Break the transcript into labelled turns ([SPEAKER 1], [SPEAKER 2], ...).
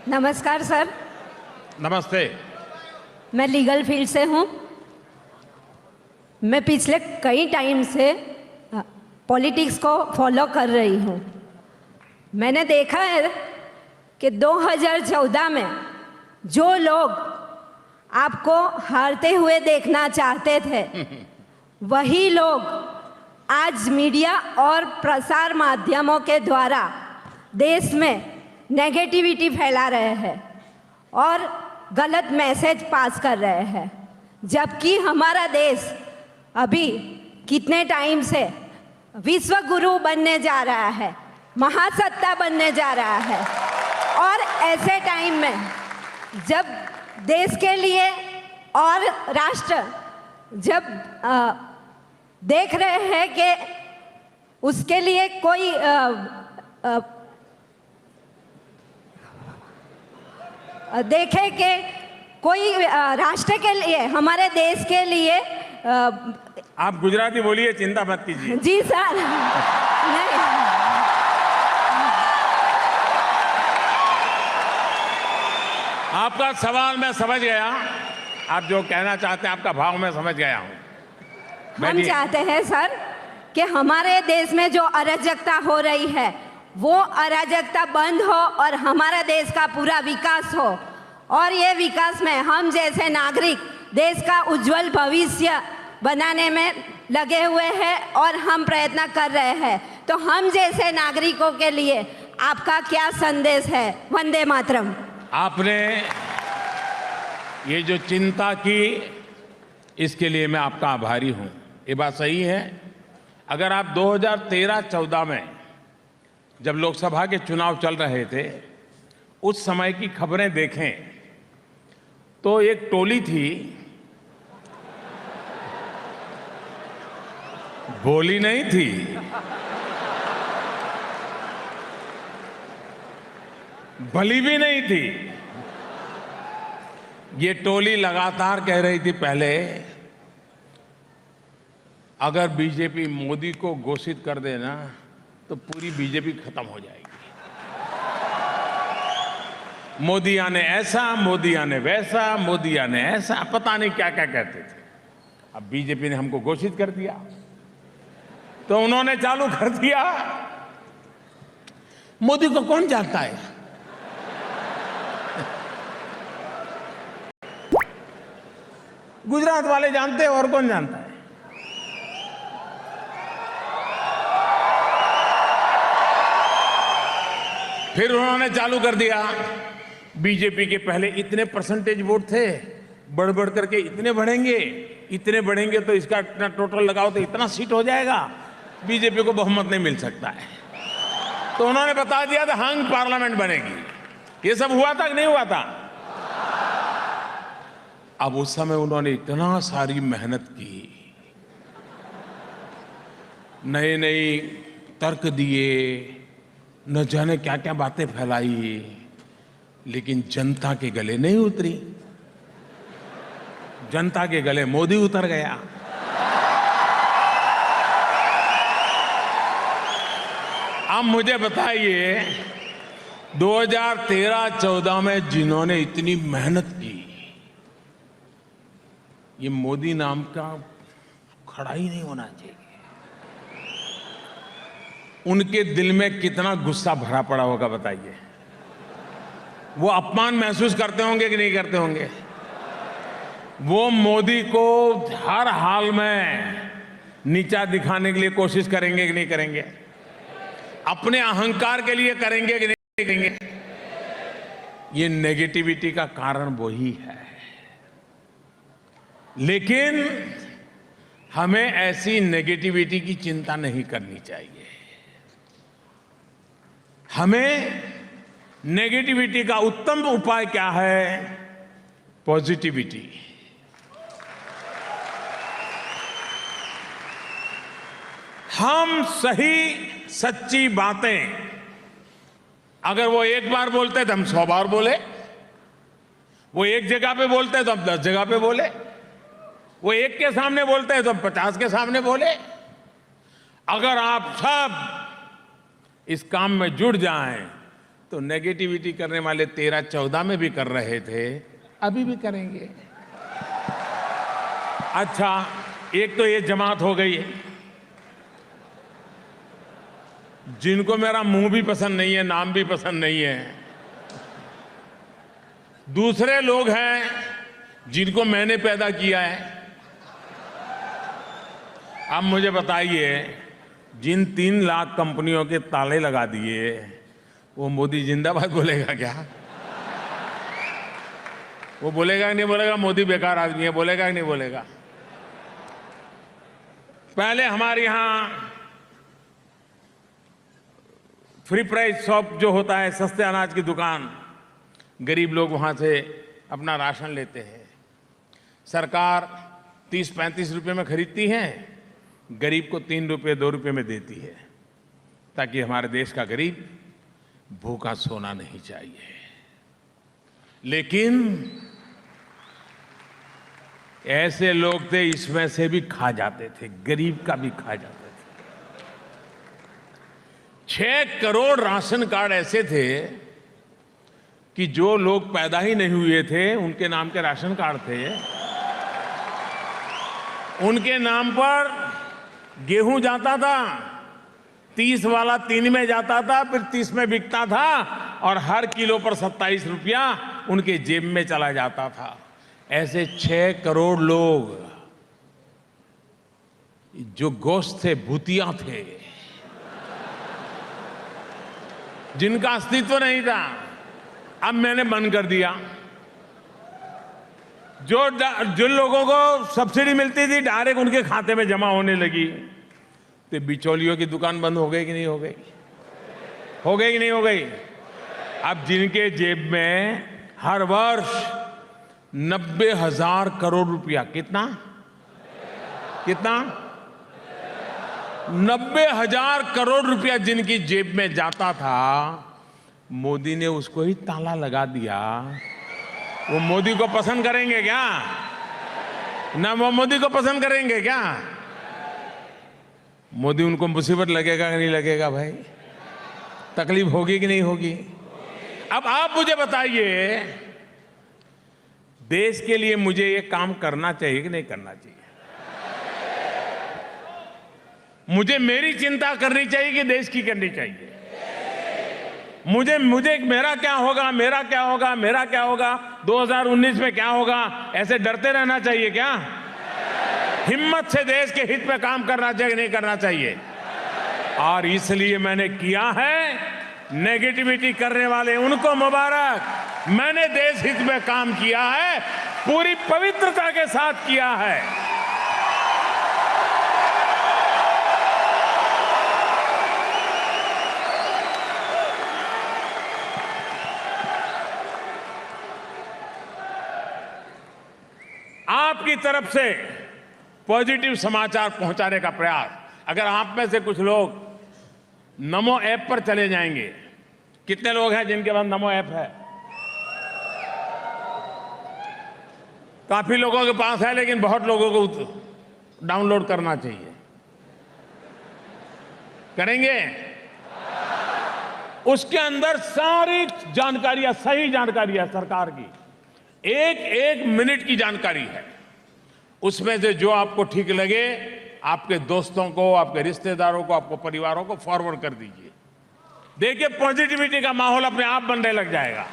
[SPEAKER 1] नमस्कार सर।
[SPEAKER 2] नमस्ते।
[SPEAKER 1] मैं लीगल फील्ड से हूँ। मैं पिछले कई टाइम से पॉलिटिक्स को फॉलो कर रही हूँ। मैंने देखा है कि 2014 में जो लोग आपको हारते हुए देखना चाहते थे वही लोग आज मीडिया और प्रसार माध्यमों के द्वारा देश में नेगेटिविटी फैला रहे हैं और गलत मैसेज पास कर रहे हैं, जबकि हमारा देश अभी कितने टाइम से विश्व गुरु बनने जा रहा है, महासत्ता बनने जा रहा है। और ऐसे टाइम में जब देश के लिए और राष्ट्र जब देख रहे हैं कि उसके लिए कोई देखे कि कोई राष्ट्र के लिए, हमारे देश के लिए
[SPEAKER 2] आप गुजराती बोलिए, चिंता मत कीजिए।
[SPEAKER 1] जी सर। नहीं,
[SPEAKER 2] आपका सवाल मैं समझ गया, आप जो कहना चाहते हैं आपका भाव मैं समझ गया हूं।
[SPEAKER 1] हम चाहते हैं सर कि हमारे देश में जो अराजकता हो रही है वो अराजकता बंद हो और हमारा देश का पूरा विकास हो। और ये विकास में हम जैसे नागरिक देश का उज्जवल भविष्य बनाने में लगे हुए हैं और हम प्रयत्न कर रहे हैं। तो हम जैसे नागरिकों के लिए आपका क्या संदेश है? वंदे मातरम।
[SPEAKER 2] आपने ये जो चिंता की, इसके लिए मैं आपका आभारी हूं। ये बात सही है। अगर आप 2013-14 में जब लोकसभा के चुनाव चल रहे थे उस समय की खबरें देखें तो एक टोली थी, बोली नहीं थी, भली भी नहीं थी। ये टोली लगातार कह रही थी पहले, अगर बीजेपी मोदी को घोषित कर देना तो पूरी बीजेपी खत्म हो जाएगी। मोदी आने ऐसा, मोदी आने वैसा, मोदी आने ऐसा, पता नहीं क्या क्या कहते थे। अब बीजेपी ने हमको घोषित कर दिया तो उन्होंने चालू कर दिया, मोदी को कौन जानता है। गुजरात वाले जानते हैं और कौन जानता है। फिर उन्होंने चालू कर दिया, बीजेपी के पहले इतने परसेंटेज वोट थे, बढ़ बढ़ करके इतने बढ़ेंगे तो इसका इतना टोटल लगाओ तो इतना सीट हो जाएगा, बीजेपी को बहुमत नहीं मिल सकता है। तो उन्होंने बता दिया था हंग पार्लियामेंट बनेगी। ये सब हुआ था कि नहीं हुआ था? अब उस समय उन्होंने इतना सारी मेहनत की, नए नए तर्क दिए, न जाने क्या क्या बातें फैलाई, लेकिन जनता के गले नहीं उतरी। जनता के गले मोदी उतर गया। अब मुझे बताइए, 2013-14 में जिन्होंने इतनी मेहनत की, ये मोदी नाम का खड़ा ही नहीं होना चाहिए। उनके दिल में कितना गुस्सा भरा पड़ा होगा बताइए। वो अपमान महसूस करते होंगे कि नहीं करते होंगे? वो मोदी को हर हाल में नीचा दिखाने के लिए कोशिश करेंगे कि नहीं करेंगे? अपने अहंकार के लिए करेंगे कि नहीं करेंगे? ये नेगेटिविटी का कारण वही है। लेकिन हमें ऐसी नेगेटिविटी की चिंता नहीं करनी चाहिए। हमें नेगेटिविटी का उत्तम उपाय क्या है? पॉजिटिविटी। हम सही सच्ची बातें, अगर वो एक बार बोलते हैं तो हम 100 बार बोले, वो एक जगह पे बोलते हैं तो हम 10 जगह पे बोले, वो एक के सामने बोलते हैं तो हम 50 के सामने बोले। अगर आप सब इस काम में जुड़ जाएं तो नेगेटिविटी करने वाले 13-14 में भी कर रहे थे, अभी भी करेंगे। अच्छा, एक तो ये जमात हो गई है जिनको मेरा मुंह भी पसंद नहीं है, नाम भी पसंद नहीं है। दूसरे लोग हैं जिनको मैंने पैदा किया है। अब मुझे बताइए, जिन 3 लाख कंपनियों के ताले लगा दिए, वो मोदी जिंदाबाद बोलेगा क्या? वो बोलेगा कि नहीं बोलेगा मोदी बेकार आदमी है? बोलेगा कि नहीं बोलेगा? पहले हमारे यहां फ्री प्राइस शॉप जो होता है, सस्ते अनाज की दुकान, गरीब लोग वहां से अपना राशन लेते हैं। सरकार 30-35 रुपए में खरीदती है, गरीब को 3 रुपए 2 रुपए में देती है, ताकि हमारे देश का गरीब भूखा सोना नहीं चाहिए। लेकिन ऐसे लोग थे, इसमें से भी खा जाते थे, गरीब का भी खा जाते थे। 6 करोड़ राशन कार्ड ऐसे थे कि जो लोग पैदा ही नहीं हुए थे उनके नाम के राशन कार्ड थे। उनके नाम पर गेहूं जाता था, 30 वाला 3 में जाता था, फिर 30 में बिकता था, और हर किलो पर 27 रुपया उनके जेब में चला जाता था। ऐसे 6 करोड़ लोग जो गोश्त थे, भूतिया थे, जिनका अस्तित्व नहीं था, अब मैंने बंद कर दिया। जो लोगों को सब्सिडी मिलती थी डायरेक्ट उनके खाते में जमा होने लगी। तो बिचौलियों की दुकान बंद हो गई कि नहीं हो गई? हो गई कि नहीं हो गई? अब जिनके जेब में हर वर्ष 90,000 करोड़ रुपया, कितना 90,000 करोड़ रुपया जिनकी जेब में जाता था, मोदी ने उसको ही ताला लगा दिया। वो मोदी को पसंद करेंगे क्या? ना वो मोदी को पसंद करेंगे क्या? मोदी, उनको मुसीबत लगेगा कि नहीं लगेगा भाई? तकलीफ होगी कि नहीं होगी? अब आप मुझे बताइए, देश के लिए मुझे ये काम करना चाहिए कि नहीं करना चाहिए? मुझे मेरी चिंता करनी चाहिए कि देश की करनी चाहिए? मुझे मेरा क्या होगा, मेरा क्या होगा, मेरा क्या होगा, 2019 में क्या होगा, ऐसे डरते रहना चाहिए क्या? हिम्मत से देश के हित में काम करना चाहिए, नहीं करना चाहिए? और इसलिए मैंने किया है। नेगेटिविटी करने वाले उनको मुबारक। मैंने देश हित में काम किया है, पूरी पवित्रता के साथ किया है। आपकी तरफ से पॉजिटिव समाचार पहुंचाने का प्रयास, अगर आप में से कुछ लोग नमो ऐप पर चले जाएंगे, कितने लोग हैं जिनके पास नमो ऐप है? काफी लोगों के पास है, लेकिन बहुत लोगों को डाउनलोड करना चाहिए। करेंगे? उसके अंदर सारी जानकारियां, सही जानकारियां सरकार की, एक मिनट की जानकारी है। उसमें से जो आपको ठीक लगे, आपके दोस्तों को, आपके रिश्तेदारों को, आपको परिवारों को फॉरवर्ड कर दीजिए। देखिए, पॉजिटिविटी का माहौल अपने आप बनने लग जाएगा।